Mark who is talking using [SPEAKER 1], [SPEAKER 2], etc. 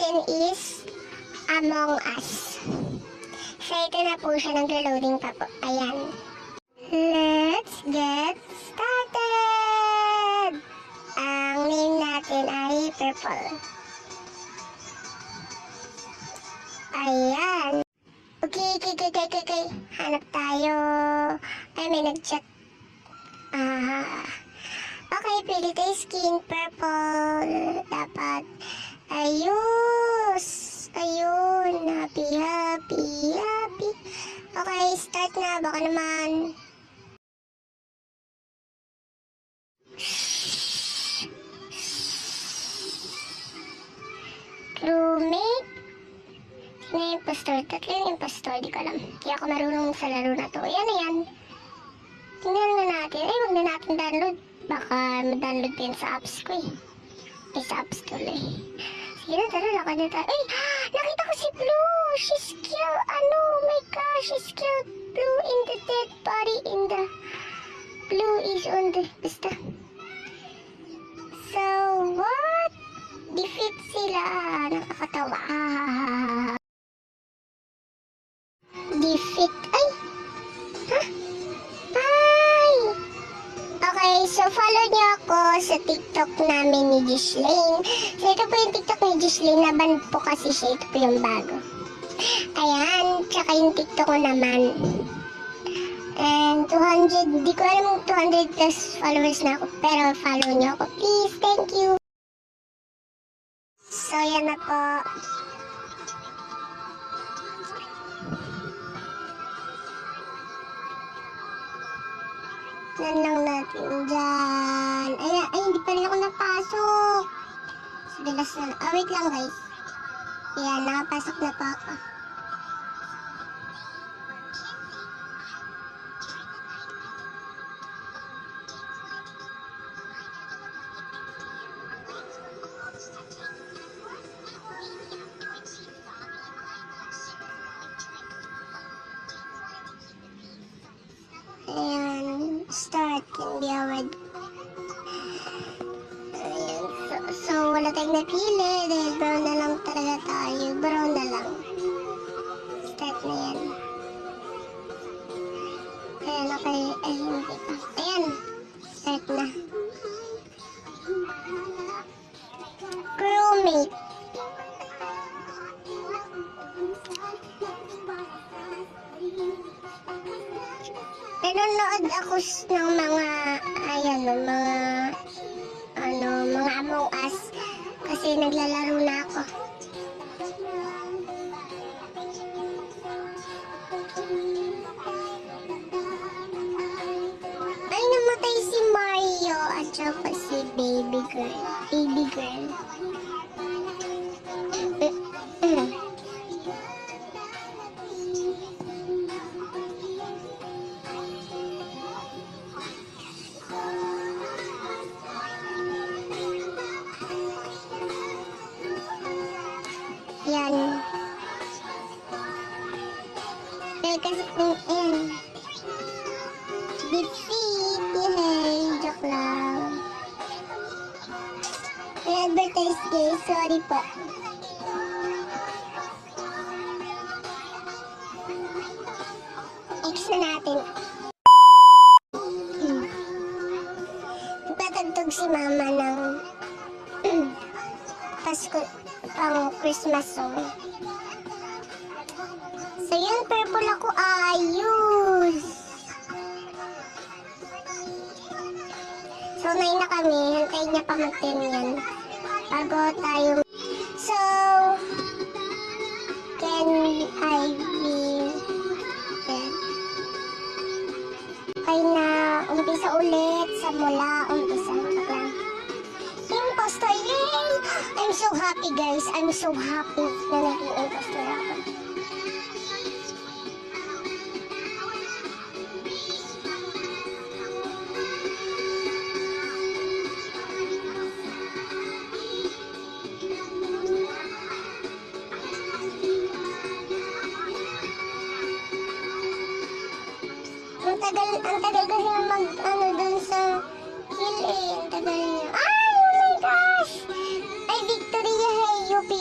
[SPEAKER 1] natin is Among Us. So, ito na po siya. Naglo-loading pa po. Ayan. Let's get started! Ang name natin ay Purple. Ayan. Okay. Hanap tayo. Ay, may nag-chat. Okay, pili tayo skin. Purple. Dapat. Ayun. Happy. Okay, start na. Baka naman. Crewmate. Sino yung impostor? Tatlo yung impostor. Di ko alam. Kaya ako marunong sa laro na to. Yan. Tingnan na natin. Ay, wag na natin download. Baka ma-download din sa apps ko eh. Ay, sa apps tuloy. Sige na, tara. Lakad na tayo. Ay, nakita ko si Blue. She's killed. Oh my gosh. She's killed. Blue in the dead body in the... Blue is on the... Basta. So, what? Defeat sila. Nakakatawa. Defeat. Ay! Okay, so follow niyo ako sa TikTok namin ni Gishlane. So, ito po yung TikTok ni Gishlane. Naban po kasi siya. Ito po yung bago. Ayan. Tsaka yung TikTok ko naman. And 200, di ko alam 200 plus followers na ako. Pero follow niyo ako. Please, thank you. So, yan na po. Yan lang natin dyan. Ay, hindi pa rin ako napasok. So, bilas na. Wait lang guys. Yan, nakapasok na po ako. Ayan, start can be a word. Ayan, so wala tayong napili dahil brown na lang talaga tayo. Brown na lang. Start na yan. Ayan, okay. Ay, hindi pa. Ayan, start na. Crewmate. Nanonood ako ng mga Among Us kasi naglalaro na ako. Ay, namatay si Mario at saka si Baby Girl. Yan. Kasi kung defeat, yay, joke lang. I-advertise guys, sorry po. X na natin. Patagtog si mama ng Pasko, pang Christmas song. So yun, purple ako. Ayos! So, nain na kami. Hantayin niya pa mag-10 yan. Bago tayo. So, can I be dead? Okay na. Umpisa ulit. Sa mula. Umpisa. Lang. Impostor. Yay! I'm so happy guys. I'm so happy na naging impostor ako. Ang tagal kasi dun sa hill Ang tagal niya. Ay, oh my gosh! Ay, Victoria, hey, yupi.